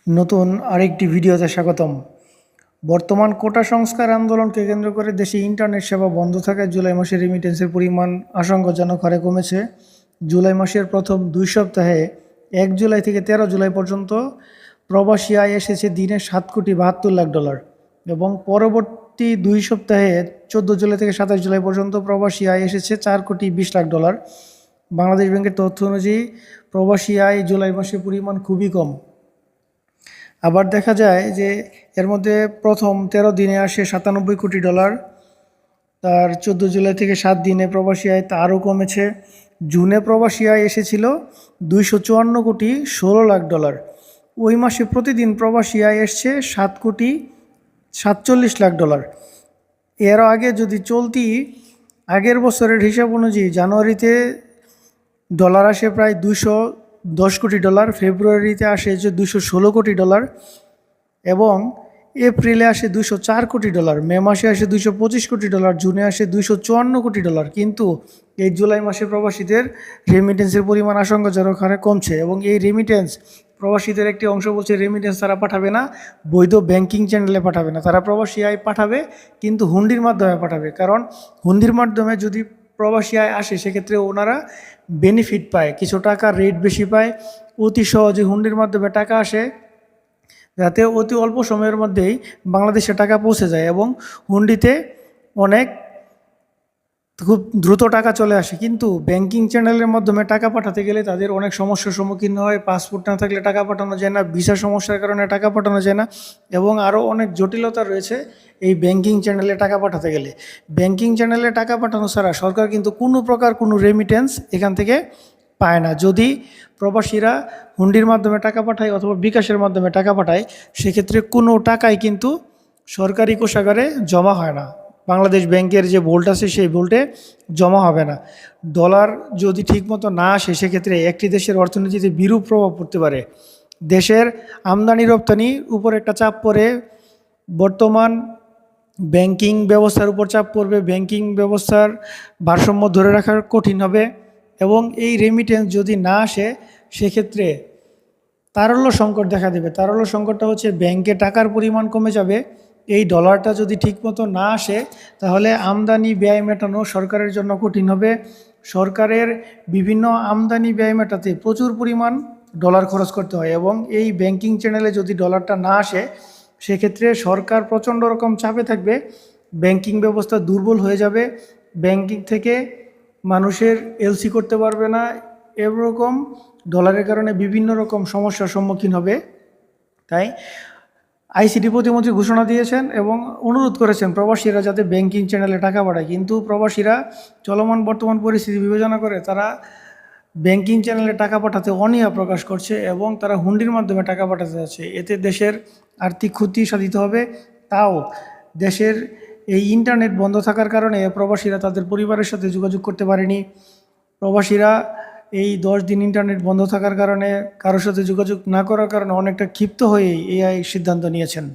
নতুন আরেকটি ভিডিওতে স্বাগতম। বর্তমান কোটা সংস্কার আন্দোলনকে কেন্দ্র করে দেশে ইন্টারনেট সেবা বন্ধ থাকায় জুলাই মাসে রেমিটেন্সের পরিমাণ আশঙ্কাজনক হারে কমেছে। জুলাই মাসের প্রথম 2 সপ্তাহে 1 জুলাই থেকে 13 জুলাই পর্যন্ত প্রবাসী আয় এসেছে দিনে $7,72,00,000 এবং পরবর্তী 2 সপ্তাহে 14 জুলাই থেকে 27 জুলাই পর্যন্ত প্রবাসী আয় এসেছে $4,20,00,000। বাংলাদেশ ব্যাংকের তথ্য অনুযায়ী প্রবাসী আয় জুলাই মাসের পরিমাণ খুবই কম। আবার দেখা যায় যে এর মধ্যে প্রথম 13 দিনে আসে $97 কোটি। তার 14 জুলাই থেকে 7 দিনে প্রবাসী আয় তা আরও কমেছে। জুনে প্রবাসী আয় এসেছিল $254,16,00,000। ওই মাসে প্রতিদিন প্রবাসী আয় এসছে $7,47,00,000। এর আগে যদি চলতি আগের বছরের হিসাব অনুযায়ী জানুয়ারিতে ডলার আসে প্রায় $210 কোটি, ফেব্রুয়ারিতে আসে যে $216 কোটি এবং এপ্রিলে আসে $204 কোটি, মে মাসে আসে $225 কোটি, জুনে আসে $254 কোটি। কিন্তু এই জুলাই মাসে প্রবাসীদের রেমিটেন্সের পরিমাণ আশঙ্কাজনক হারে কমছে এবং এই রেমিটেন্স প্রবাসীদের একটি অংশ বলছে রেমিটেন্স তারা পাঠাবে না, বৈধ ব্যাংকিং চ্যানেলে পাঠাবে না, তারা প্রবাসী আয় পাঠাবে কিন্তু হুন্ডির মাধ্যমে পাঠাবে। কারণ হুন্ডির মাধ্যমে যদি প্রবাসী আয় আসে সেক্ষেত্রে ওনারা বেনিফিট পায়, কিছু টাকা রেট বেশি পায়, অতি সহজে হুন্ডির মাধ্যমে টাকা আসে, যাতে অতি অল্প সময়ের মধ্যেই বাংলাদেশে টাকা পৌঁছে যায় এবং হুন্ডিতে অনেক খুব দ্রুত টাকা চলে আসে। কিন্তু ব্যাংকিং চ্যানেলের মাধ্যমে টাকা পাঠাতে গেলে তাদের অনেক সমস্যার সম্মুখীন হয়। পাসপোর্ট না থাকলে টাকা পাঠানো যায় না, ভিসা সমস্যার কারণে টাকা পাঠানো যায় না এবং আরও অনেক জটিলতা রয়েছে এই ব্যাংকিং চ্যানেলে টাকা পাঠাতে গেলে। ব্যাংকিং চ্যানেলে টাকা পাঠানো ছাড়া সরকার কিন্তু কোনো প্রকার কোনো রেমিটেন্স এখান থেকে পায় না। যদি প্রবাসীরা হুন্ডির মাধ্যমে টাকা পাঠায় অথবা বিকাশের মাধ্যমে টাকা পাঠায় সেক্ষেত্রে কোনো টাকাই কিন্তু সরকারি কোষাগারে জমা হয় না। বাংলাদেশ ব্যাংকের যে বোল্ট আছে সেই বোল্টে জমা হবে না। ডলার যদি ঠিকমতো না আসে সেক্ষেত্রে একটি দেশের অর্থনীতিতে বিরূপ প্রভাব পড়তে পারে। দেশের আমদানি রপ্তানির উপর একটা চাপ পড়ে, বর্তমান ব্যাংকিং ব্যবস্থার উপর চাপ পড়বে, ব্যাংকিং ব্যবস্থার ভারসাম্য ধরে রাখা কঠিন হবে এবং এই রেমিটেন্স যদি না আসে সেক্ষেত্রে তারল্য সংকট দেখা দেবে। তারল্য সংকটটা হচ্ছে ব্যাংকে টাকার পরিমাণ কমে যাবে। এই ডলারটা যদি ঠিকমতো না আসে তাহলে আমদানি ব্যয় মেটানো সরকারের জন্য কঠিন হবে। সরকারের বিভিন্ন আমদানি ব্যয় মেটাতে প্রচুর পরিমাণ ডলার খরচ করতে হয় এবং এই ব্যাংকিং চ্যানেলে যদি ডলারটা না আসে সেক্ষেত্রে সরকার প্রচণ্ড রকম চাপে থাকবে, ব্যাংকিং ব্যবস্থা দুর্বল হয়ে যাবে, ব্যাংকিং থেকে মানুষের এলসি করতে পারবে না, এরকম ডলারের কারণে বিভিন্ন রকম সমস্যার সম্মুখীন হবে। তাই আইসিটি প্রতিমন্ত্রী ঘোষণা দিয়েছেন এবং অনুরোধ করেছেন প্রবাসীরা যাতে ব্যাংকিং চ্যানেলে টাকা পাঠায়, কিন্তু প্রবাসীরা চলমান বর্তমান পরিস্থিতি বিবেচনা করে তারা ব্যাংকিং চ্যানেলে টাকা পাঠাতে অনীহা প্রকাশ করছে এবং তারা হুন্ডির মাধ্যমে টাকা পাঠাতে যাচ্ছে। এতে দেশের আর্থিক ক্ষতি সাধিত হবে। তাও দেশের এই ইন্টারনেট বন্ধ থাকার কারণে প্রবাসীরা তাদের পরিবারের সাথে যোগাযোগ করতে পারেনি। প্রবাসীরা এই 10 দিন ইন্টারনেট বন্ধ থাকার কারণে কারোর সাথে যোগাযোগ না করার কারণে অনেকটা ক্ষিপ্ত হয়েই এই সিদ্ধান্ত নিয়েছেন।